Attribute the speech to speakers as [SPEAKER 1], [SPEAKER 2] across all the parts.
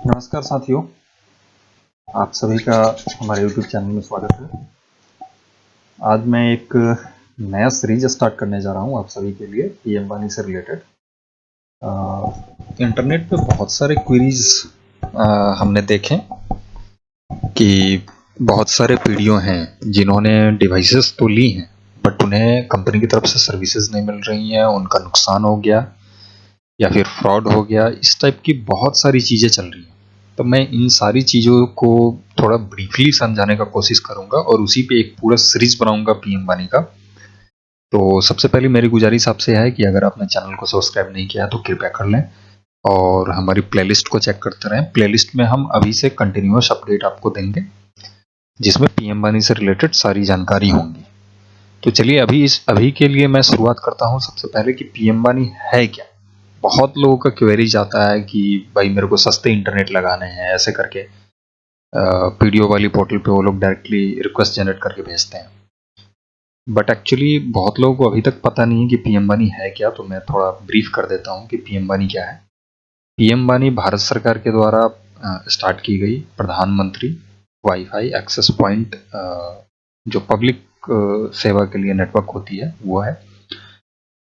[SPEAKER 1] नमस्कार साथियों, आप सभी का हमारे YouTube चैनल में स्वागत है। आज मैं एक नया सीरीज स्टार्ट करने जा रहा हूं आप सभी के लिए पीएम वानी से रिलेटेड। इंटरनेट पे बहुत सारे क्वेरीज हमने देखे कि बहुत सारे पीढ़ियों हैं जिन्होंने डिवाइसेस तो ली हैं बट उन्हें कंपनी की तरफ से सर्विसेज नहीं मिल रही हैं, उनका नुकसान हो गया या फिर फ्रॉड हो गया। इस टाइप की बहुत सारी चीज़ें चल रही हैं। तो मैं इन सारी चीज़ों को थोड़ा ब्रीफली समझाने का कोशिश करूंगा और उसी पे एक पूरा सीरीज बनाऊंगा पीएम वानी का। तो सबसे पहले मेरी गुजारिश आपसे है कि अगर आपने चैनल को सब्सक्राइब नहीं किया तो कृपया कर लें और हमारी प्लेलिस्ट को चेक करते रहें। प्लेलिस्ट में हम अभी से कंटिन्यूअस अपडेट आपको देंगे जिसमें पीएम वानी से रिलेटेड सारी जानकारी होंगी। तो चलिए अभी के लिए मैं शुरुआत करता हूँ सबसे पहले कि पीएम वानी है क्या। बहुत लोगों का क्वेरीज आता है कि भाई मेरे को सस्ते इंटरनेट लगाने हैं, ऐसे करके पीडीओ वाली पोर्टल पे वो लोग डायरेक्टली रिक्वेस्ट जनरेट करके भेजते हैं। बट एक्चुअली बहुत लोगों को अभी तक पता नहीं है कि पीएम वानी है क्या। तो मैं थोड़ा ब्रीफ कर देता हूँ कि पीएम वानी क्या है। पीएम वानी भारत सरकार के द्वारा स्टार्ट की गई प्रधानमंत्री वाईफाई एक्सेस पॉइंट जो पब्लिक सेवा के लिए नेटवर्क होती है वो है।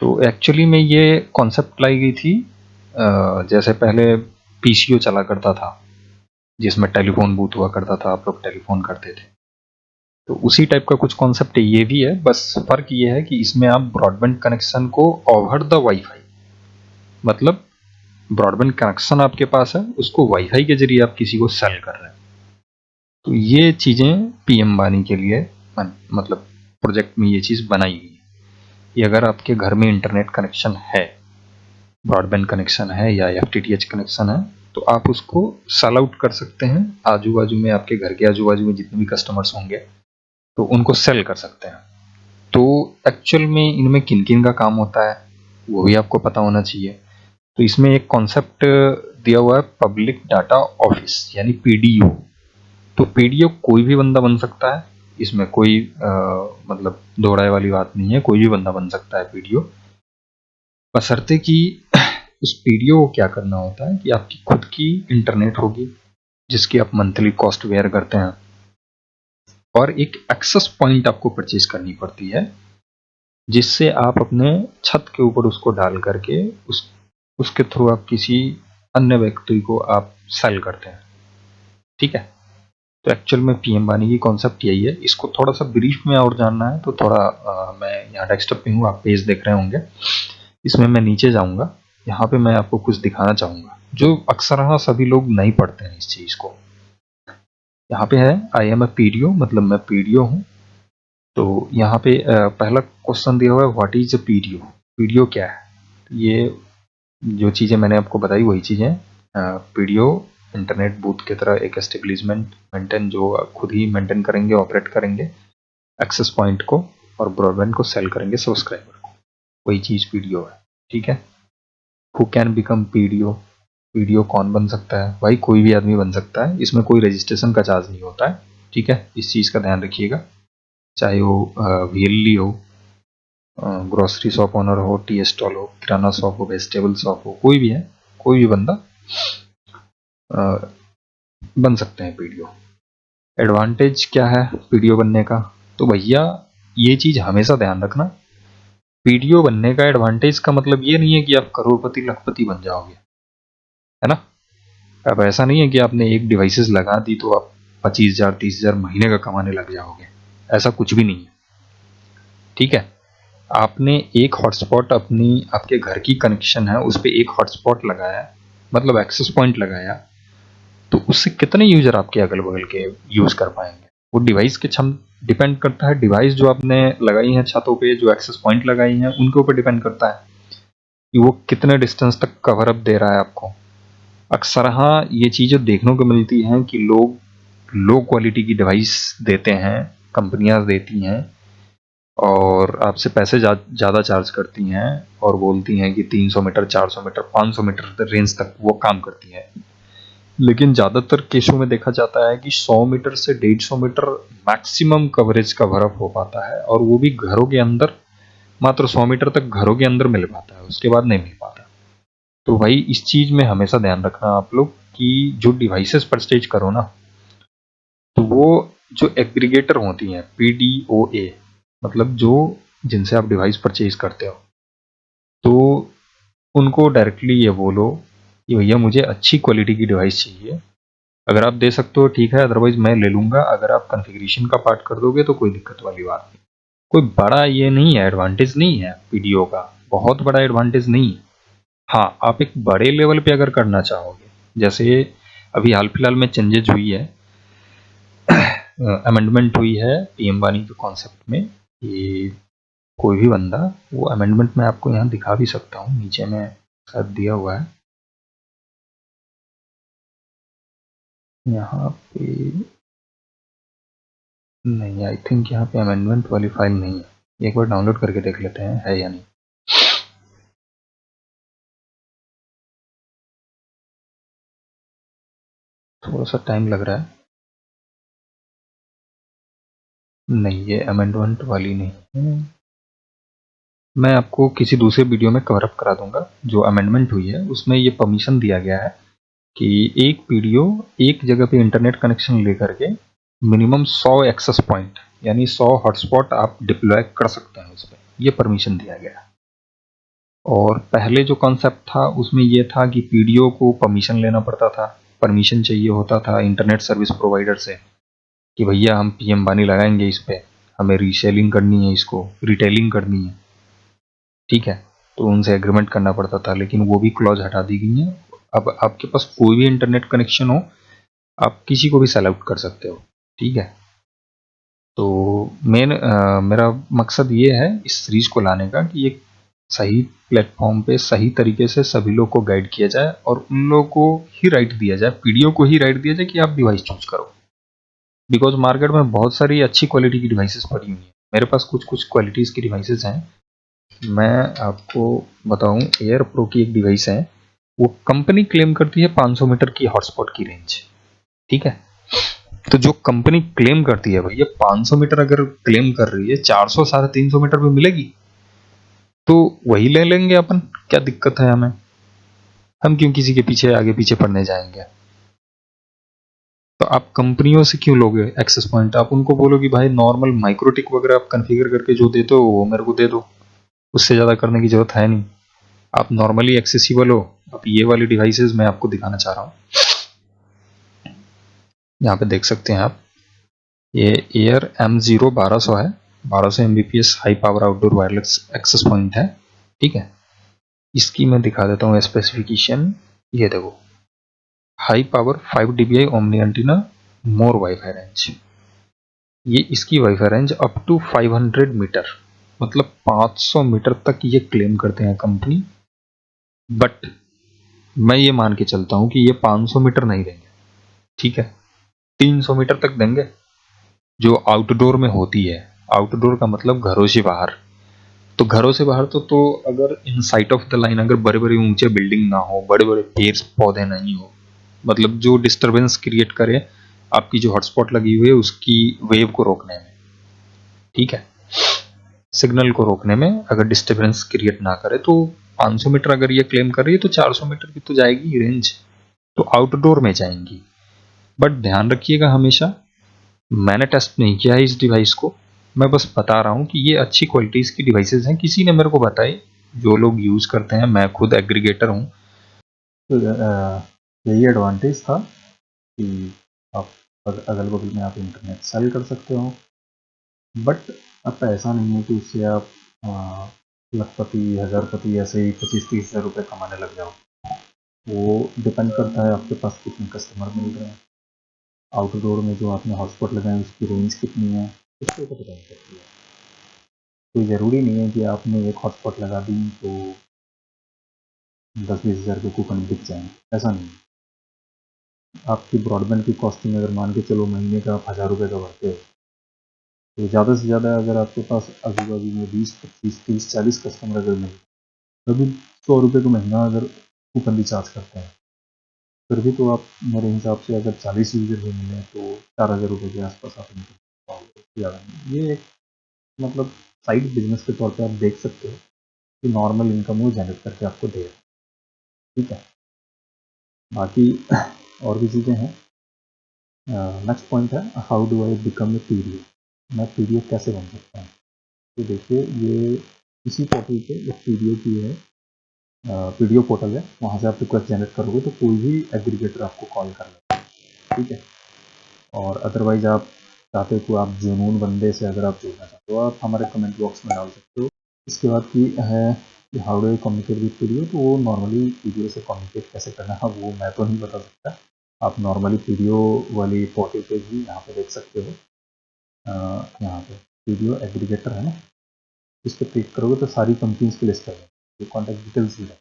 [SPEAKER 1] तो एक्चुअली में ये कॉन्सेप्ट लाई गई थी जैसे पहले पीसीओ चला करता था जिसमें टेलीफोन बूथ हुआ करता था, आप लोग टेलीफोन करते थे। तो उसी टाइप का कुछ कॉन्सेप्ट ये भी है, बस फर्क ये है कि इसमें आप ब्रॉडबैंड कनेक्शन को ओवर द वाईफाई, मतलब ब्रॉडबैंड कनेक्शन आपके पास है उसको वाईफाई के जरिए आप किसी को सेल कर रहे हैं। तो ये चीजें पीएम वानी के लिए मतलब प्रोजेक्ट में ये चीज बनाई गई है कि अगर आपके घर में इंटरनेट कनेक्शन है, ब्रॉडबैंड कनेक्शन है या एफटीटीएच कनेक्शन है, तो आप उसको सेल आउट कर सकते हैं। आजू बाजू में, आपके घर के आजू बाजू में जितने भी कस्टमर्स होंगे तो उनको सेल कर सकते हैं। तो एक्चुअल में इनमें किन किन का काम होता है वो भी आपको पता होना चाहिए। तो इसमें एक कॉन्सेप्ट दिया हुआ है पब्लिक डाटा ऑफिस यानी पीडीओ। तो पीडीओ कोई भी बंदा बन सकता है, इसमें कोई मतलब दो राय वाली बात नहीं है, कोई भी बंदा बन सकता है पीडीओ, बशर्ते कि उस पीडीओ को क्या करना होता है कि आपकी खुद की इंटरनेट होगी जिसकी आप मंथली कॉस्ट वेयर करते हैं, और एक एक्सेस पॉइंट आपको परचेज करनी पड़ती है जिससे आप अपने छत के ऊपर उसको डाल करके उसके थ्रू आप किसी अन्य व्यक्ति को आप सेल करते हैं। ठीक है। तो एक्चुअल में पीएम वानी की कॉन्सेप्ट यही है। इसको थोड़ा सा ब्रीफ में और जानना है तो थोड़ा मैं यहाँ डेस्कटॉप पे हूँ, आप पेज देख रहे होंगे। इसमें मैं नीचे जाऊंगा, यहाँ पे मैं आपको कुछ दिखाना चाहूंगा जो अक्सर सभी लोग नहीं पढ़ते हैं इस चीज को। यहाँ पे है आई एम ए पीडीओ, मतलब मैं पीडीओ हूँ। तो यहाँ पे पहला क्वेश्चन दिया हुआ है what is a PDO. PDO क्या है? ये जो चीज़ें मैंने आपको बताई वही चीज़ें। पीडीओ इंटरनेट बूथ की तरह एक एस्टेब्लिशमेंट मेंटेन, जो खुद ही मेंटेन करेंगे, ऑपरेट करेंगे एक्सेस पॉइंट को और ब्रॉडबैंड को सेल करेंगे सब्सक्राइबर को, वही चीज़ पीडीओ है। ठीक है। Who can become PDO. PDO कौन बन सकता है? भाई कोई भी आदमी बन सकता है, इसमें कोई रजिस्ट्रेशन का चार्ज नहीं होता है। ठीक है, इस चीज़ का ध्यान रखिएगा। चाहे वो वीएलई हो, ग्रोसरी शॉप ओनर हो, टी स्टॉल हो, किराना शॉप हो, वेजिटेबल शॉप हो, कोई भी है, कोई भी बंदा बन सकते हैं पीडीओ। एडवांटेज क्या है पीडीओ बनने का? तो भैया ये चीज हमेशा ध्यान रखना, पीडीओ बनने का एडवांटेज का मतलब ये नहीं है कि आप करोड़पति लखपति बन जाओगे, है ना। अब ऐसा नहीं है कि आपने एक डिवाइसेस लगा दी तो आप 25,000 30,000 महीने का कमाने लग जाओगे, ऐसा कुछ भी नहीं है। ठीक है। आपने एक हॉटस्पॉट आपके घर की कनेक्शन है उस पर एक हॉटस्पॉट लगाया, मतलब एक्सेस पॉइंट लगाया, तो उससे कितने यूजर आपके अगल बगल के यूज कर पाएंगे? वो डिवाइस के क्षम डिपेंड करता है। डिवाइस जो आपने लगाई है छतों पे, जो एक्सेस पॉइंट लगाई हैं, उनके ऊपर डिपेंड करता है कि वो कितने डिस्टेंस तक कवर अप दे रहा है आपको। अक्सर ये चीजें देखने को मिलती हैं कि लोग लो क्वालिटी की डिवाइस देते हैं, कंपनियां देती हैं और आपसे पैसे ज़्यादा चार्ज करती हैं और बोलती हैं कि 300 मीटर, 400 मीटर, 500 मीटर रेंज तक वो काम करती हैं। लेकिन ज़्यादातर केसों में देखा जाता है कि 100 मीटर से 150 metre maximum coverage cover up हो पाता है, और वो भी घरों के अंदर, मात्र 100 मीटर तक घरों के अंदर मिल पाता है, उसके बाद नहीं मिल पाता। तो भाई इस चीज़ में हमेशा ध्यान रखना आप लोग कि जो डिवाइसेस परचेज करो ना, तो वो जो एग्रीगेटर होती हैं PDOA, मतलब जो जिनसे आप डिवाइस परचेज करते हो, तो उनको डायरेक्टली ये बोलो कि भैया मुझे अच्छी क्वालिटी की डिवाइस चाहिए। अगर आप दे सकते हो ठीक है, अदरवाइज मैं ले लूँगा। अगर आप कॉन्फ़िगरेशन का पार्ट कर दोगे तो कोई दिक्कत वाली बात नहीं। कोई बड़ा ये नहीं है, एडवांटेज नहीं है पीडीओ का, बहुत बड़ा एडवांटेज नहीं है। हाँ, आप एक बड़े लेवल पे अगर करना चाहोगे, जैसे अभी हाल फिलहाल में चेंजेज हुई है, अमेंडमेंट हुई है पीएम वानी के कॉन्सेप्ट में कि कोई भी बंदा, वो अमेंडमेंट मैं आपको यहाँ दिखा भी सकता हूँ, नीचे में शायद दिया हुआ है यहाँ पे। नहीं, आई थिंक यहाँ पे अमेंडमेंट वाली फाइल नहीं है। एक बार डाउनलोड करके देख लेते हैं है या नहीं। थोड़ा सा टाइम लग रहा है। नहीं, ये अमेंडमेंट वाली नहीं है। मैं आपको किसी दूसरे वीडियो में कवर अप करा दूंगा। जो अमेंडमेंट हुई है उसमें ये परमिशन दिया गया है कि एक पीडीओ एक जगह पे इंटरनेट कनेक्शन लेकर के मिनिमम 100 एक्सेस पॉइंट यानी 100 हॉटस्पॉट आप डिप्लॉय कर सकते हैं उस पर। ये परमिशन दिया गया है। और पहले जो कॉन्सेप्ट था उसमें ये था कि पीडीओ को परमिशन लेना पड़ता था, परमिशन चाहिए होता था इंटरनेट सर्विस प्रोवाइडर से कि भैया हम पीएम वानी लगाएंगे इस पे, हमें रीसेलिंग करनी है, इसको रिटेलिंग करनी है, ठीक है। तो उनसे एग्रीमेंट करना पड़ता था, लेकिन वो भी क्लॉज हटा दी गई है। अब आपके पास कोई भी इंटरनेट कनेक्शन हो, आप किसी को भी सेलेक्ट कर सकते हो, ठीक है। तो मेरा मकसद ये है इस सीरीज को लाने का कि एक सही प्लेटफॉर्म पे सही तरीके से सभी लोग को गाइड किया जाए और उन लोगों को ही राइट दिया जाए, पीडीओ को ही राइट दिया जाए कि आप डिवाइस चूज करो। बिकॉज मार्केट में बहुत सारी अच्छी क्वालिटी की डिवाइसेस पड़ी हुई हैं। मेरे पास कुछ कुछ क्वालिटीज़ की डिवाइसेस हैं। मैं आपको बताऊं, एयर प्रो की एक डिवाइस है, वो कंपनी क्लेम करती है 500 मीटर की हॉटस्पॉट की रेंज, ठीक है। तो जो कंपनी क्लेम करती है भैया 500 मीटर अगर क्लेम कर रही है, 400 350 मीटर पे मिलेगी तो वही ले लेंगे अपन। क्या दिक्कत है हमें? हम क्यों किसी के पीछे आगे पीछे पड़ने जाएंगे? तो आप कंपनियों से क्यों लोगे एक्सेस पॉइंट? आप उनको बोलो कि भाई नॉर्मल माइक्रोटिक वगैरह आप कन्फिगर करके जो देते हो वो मेरे को दे दो, उससे ज़्यादा करने की जरूरत है नहीं। आप नॉर्मली एक्सेसिबल हो। अब ये वाली डिवाइसेस मैं आपको दिखाना चाह रहा हूँ, यहाँ पे देख सकते हैं आप। ये एयर M0 1200 है, 1200 Mbps high power outdoor wireless access point है, ठीक है। इसकी मैं दिखा देता हूँ स्पेसिफिकेशन। ये देखो, high power 5 dBi omni antenna, more wifi range. ये इसकी wifi range up to 500 metre, मतलब 500 मीटर तक ये क्लेम करते हैं कंपनी। बट मैं ये मान के चलता हूँ कि ये 500 मीटर नहीं देंगे, ठीक है, 300 मीटर तक देंगे, जो आउटडोर में होती है। आउटडोर का मतलब घरों से बाहर। तो घरों से बाहर तो अगर इन साइट ऑफ द लाइन अगर बड़े बड़े ऊंचे बिल्डिंग ना हो, बड़े बड़े पेड़ पौधे नहीं हो, मतलब जो डिस्टरबेंस क्रिएट करे आपकी जो हॉटस्पॉट लगी हुई है उसकी वेव को रोकने में, ठीक है, सिग्नल को रोकने में अगर डिस्टरबेंस क्रिएट ना करे, तो 500 मीटर अगर ये क्लेम कर रही है तो 400 मीटर की तो जाएगी रेंज, तो आउटडोर में जाएंगी। बट ध्यान रखिएगा हमेशा, मैंने टेस्ट नहीं किया है इस डिवाइस को, मैं बस बता रहा हूँ कि ये अच्छी क्वालिटीज़ की डिवाइसेस हैं, किसी ने मेरे को बताई, जो लोग यूज़ करते हैं, मैं खुद एग्रीगेटर हूँ। तो यही एडवांटेज था कि आप अगल बगल में आप इंटरनेट सेल कर सकते हो। बट अब ऐसा नहीं है कि उससे आप लखपति हज़ारपति ऐसे ही 25-30 हज़ार रुपये कमाने लग जाओ। वो डिपेंड करता है आपके पास कितने कस्टमर मिल रहे हैं, आउटडोर में जो आपने हॉटस्पॉट लगाए उसकी रेंज कितनी है, इसके ऊपर डिपेंड करती है। कोई ज़रूरी नहीं है कि आपने एक हॉटस्पॉट लगा दी तो 10-20 हज़ार के कूपन बिक जाएँ, ऐसा नहीं है। आपकी ब्रॉडबैंड की कॉस्टिंग अगर मान के चलो महीने का आप 1000 रुपये का भरते हो, तो ज़्यादा से ज़्यादा अगर आपके पास आजू बाजू में 20-25-30-40 कस्टमर अगर मिले, तभी 100 रुपये का महीना अगर कूपन रिचार्ज करते हैं, फिर भी तो आप मेरे हिसाब से अगर 40 यूजर भी मिले तो 4000 रुपये के आसपास आप इनकम पाओगे, ज़्यादा नहीं। ये एक मतलब साइड बिजनेस के तौर पे आप देख सकते हो कि नॉर्मल इनकम वो जनरेट करके आपको दे रहा है। ठीक है। बाकी और भी चीज़ें हैं। नेक्स्ट पॉइंट है how do I become a PDF, मैं पीडीएफ कैसे बन सकता हूँ। तो देखिए ये इसी पोर्टल पे एक पीडीएफ की है, पीडीएफ पोर्टल है, वहाँ से आप रिक्वेस्ट जनरेट करोगे तो कोई भी एग्रीगेटर आपको कॉल कर लेगा, ठीक है। और अदरवाइज आप चाहते हो तो आप जुनून बंदे से अगर आप जुड़ना चाहते हो आप हमारे कमेंट बॉक्स में डाल सकते हो। इसके बाद की है कि how do I communicate with PDO, तो वो नॉर्मली पीडीओ से कम्युनिकेट कैसे करना है वो मैं तो नहीं बता सकता, आप नॉर्मली पीडीओ वाली पोर्टल पे भी यहाँ पे देख सकते हो। यहाँ पे पीडीओ एग्रीगेटर है ना, इस पर क्लिक करोगे तो सारी कंपनीज की लिस्ट है, कॉन्टैक्ट डिटेल्स भी है,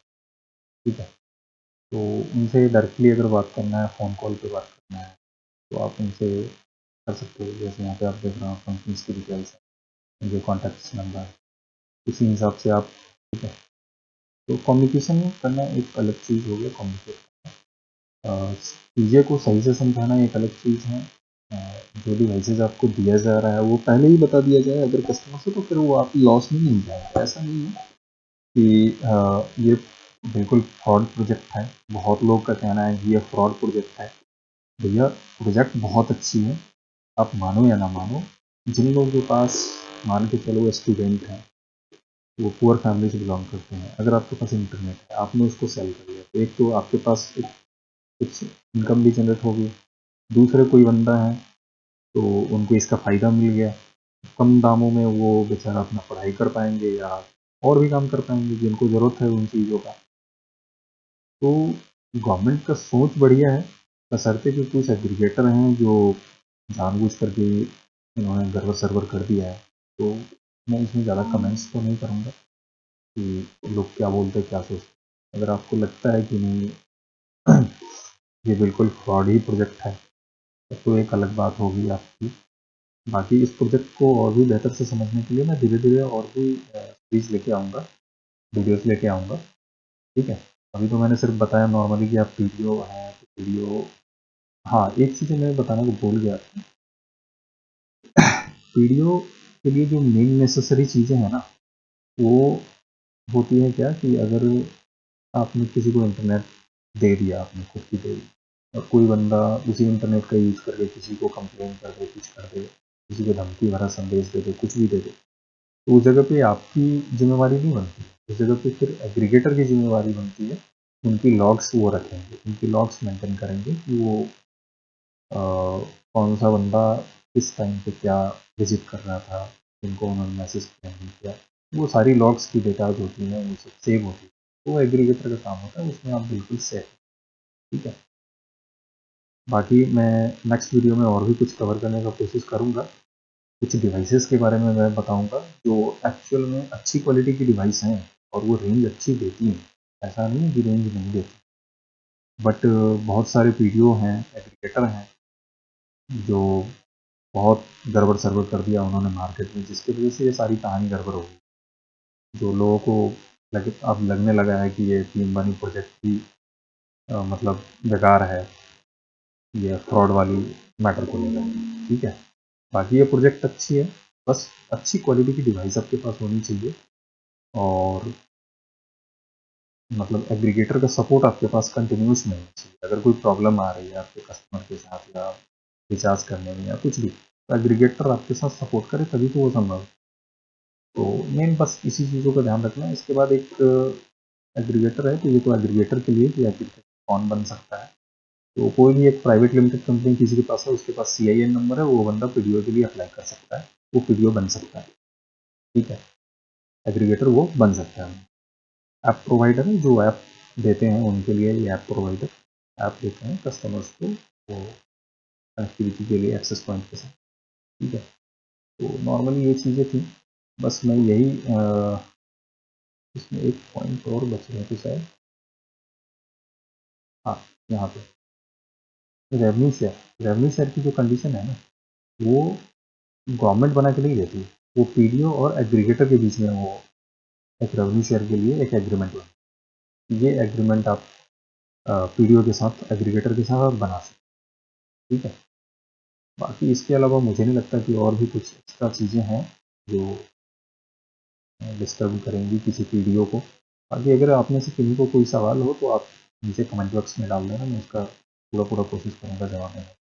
[SPEAKER 1] ठीक है। तो उनसे डायरेक्टली अगर बात करना है, फ़ोन कॉल पे बात करना है तो आप उनसे कर सकते हो। जैसे यहाँ पे आप देख रहे हो कंपनीज की डिटेल्स है, उनके कॉन्टैक्ट नंबर, उसी हिसाब से आप, ठीक है। तो कम्युनिकेशन करना एक अलग चीज़ हो गया, कम्युनिकेट चीज़ें को सही से समझाना एक अलग चीज़ है। जो डिवाइसेज आपको दिया जा रहा है वो पहले ही बता दिया जाए अगर कस्टमर से, तो फिर वो आप लॉस में नहीं जाएगा। ऐसा नहीं है कि ये बिल्कुल फ्रॉड प्रोजेक्ट है, बहुत लोग का कहना है कि ये फ्रॉड प्रोजेक्ट है। भैया प्रोजेक्ट बहुत अच्छी है, आप मानो या ना मानो, जिन लोगों के पास, मान के चलो स्टूडेंट हैं, वो पुअर फैमिली से बिलोंग करते हैं, अगर आपके पास इंटरनेट है, आपने उसको सेल कर लिया तो एक तो आपके पास कुछ इनकम भी जनरेट होगी, दूसरे कोई बंदा है तो उनको इसका फ़ायदा मिल गया, कम दामों में वो बेचारा अपना पढ़ाई कर पाएंगे या और भी काम कर पाएंगे जिनको ज़रूरत है उन चीज़ों का। तो गवर्नमेंट का सोच बढ़िया है, बशर्ते कि कुछ एग्रीगेटर हैं जो जानबूझ करके इन्होंने गड़बड़ सरबर कर दिया है। तो मैं इसमें ज़्यादा कमेंट्स तो नहीं करूँगा कि लोग क्या बोलते हैं क्या सोचते हैं। अगर आपको लगता है कि नहीं ये बिल्कुल फ्रॉड ही प्रोजेक्ट है तो एक अलग बात होगी आपकी। बाकी इस प्रोजेक्ट को और भी बेहतर से समझने के लिए मैं धीरे धीरे और भी चीज़ लेके आऊँगा, वीडियोस लेके आऊँगा, ठीक है। अभी तो मैंने सिर्फ बताया नॉर्मली कि आप पीडीओ है तो पीडीओ, हाँ एक चीज़ मैं बताना को भूल गया, पीडीओ के लिए जो मेन नेसेसरी चीज़ें हैं ना वो होती है क्या कि अगर आपने किसी को इंटरनेट दे दिया, आपने खुद की दे दी और कोई बंदा उसी इंटरनेट का यूज़ करके किसी को कंप्लेन कर दे, कुछ कर दे, किसी को धमकी भरा संदेश दे दे, कुछ भी दे दे, तो उस जगह पे आपकी जिम्मेवारी नहीं बनती, उस जगह पे फिर एग्रीगेटर की जिम्मेवारी बनती है। उनकी लॉग्स वो रखेंगे, उनकी लॉग्स मेंटेन करेंगे कि वो कौन सा बंदा किस टाइम पे क्या विजिट कर रहा था, उनको उन्होंने मैसेज किया नहीं किया, वो सारी लॉग्स की डेटाज होती हैं वो सब सेव होती है। तो वो एग्रीगेटर का काम होता है, उसमें आप बिल्कुल सेफ, ठीक है। बाकी मैं नेक्स्ट वीडियो में और भी कुछ कवर करने का कोशिश करूँगा, कुछ डिवाइसेस के बारे में मैं बताऊंगा जो एक्चुअल में अच्छी क्वालिटी की डिवाइस हैं और वो रेंज अच्छी देती हैं, ऐसा नहीं है कि रेंज नहीं देती। बट बहुत सारे पीडीओ हैं, एग्रीगेटर हैं जो बहुत गड़बड़ सरबड़ कर दिया उन्होंने मार्केट में, जिसकी वजह से ये सारी कहानी गड़बड़ हो गई। जो लोगों को अब लगने लगा है कि ये पीएम बानी प्रोजेक्ट भी मतलब बेकार है, ये फ्रॉड वाली मैटर को लेकर, ठीक है। बाकी ये प्रोजेक्ट अच्छी है, बस अच्छी क्वालिटी की डिवाइस आपके पास होनी चाहिए और मतलब एग्रीगेटर का सपोर्ट आपके पास कंटिन्यूस मिलना चाहिए। अगर कोई प्रॉब्लम आ रही है आपके कस्टमर के साथ या रिचार्ज करने में या कुछ भी, तो एग्रीगेटर आपके साथ सपोर्ट करे तभी तो वो संभव है। तो मेन बस इसी चीज़ों का ध्यान रखना है। इसके बाद एक एग्रीगेटर है, तो ये तो एग्रीगेटर के लिए कि एग्रीगेटर कौन बन सकता है, तो कोई भी एक प्राइवेट लिमिटेड कंपनी किसी के पास है, उसके पास CIN नंबर है, वो बंदा पीडीओ के लिए अप्लाई कर सकता है, वो पीडीओ बन सकता है, ठीक है। एग्रीगेटर वो बन सकता है। ऐप प्रोवाइडर है जो ऐप देते हैं उनके लिए, ये ऐप प्रोवाइडर ऐप देते हैं कस्टमर्स को वो कनेक्टिविटी के लिए एक्सेस पॉइंट के साथ, ठीक है। तो नॉर्मली ये चीज़ें थी, बस मैं यही इसमें एक पॉइंट और बच रहे थे शायद, हाँ यहाँ पे रेवेन्यू शेयर की जो कंडीशन है ना वो गवर्नमेंट बना के नहीं देती, वो पीडीओ और एग्रीगेटर के बीच में वो एक रेवेन्यू शेयर के लिए एक एग्रीमेंट बना, ये एग्रीमेंट आप पीडीओ के साथ एग्रीगेटर के साथ आप बना सकते, ठीक है। बाकी इसके अलावा मुझे नहीं लगता कि और भी कुछ एक्स्ट्रा चीज़ें हैं जो डिस्टर्ब करेंगी किसी पीडीओ को। बाकी अगर आप में से किसी को कोई सवाल हो तो आप नीचे कमेंट बॉक्स में डाल देना, मैं उसका पूरा कोशिश करूँगा जवाब देने की।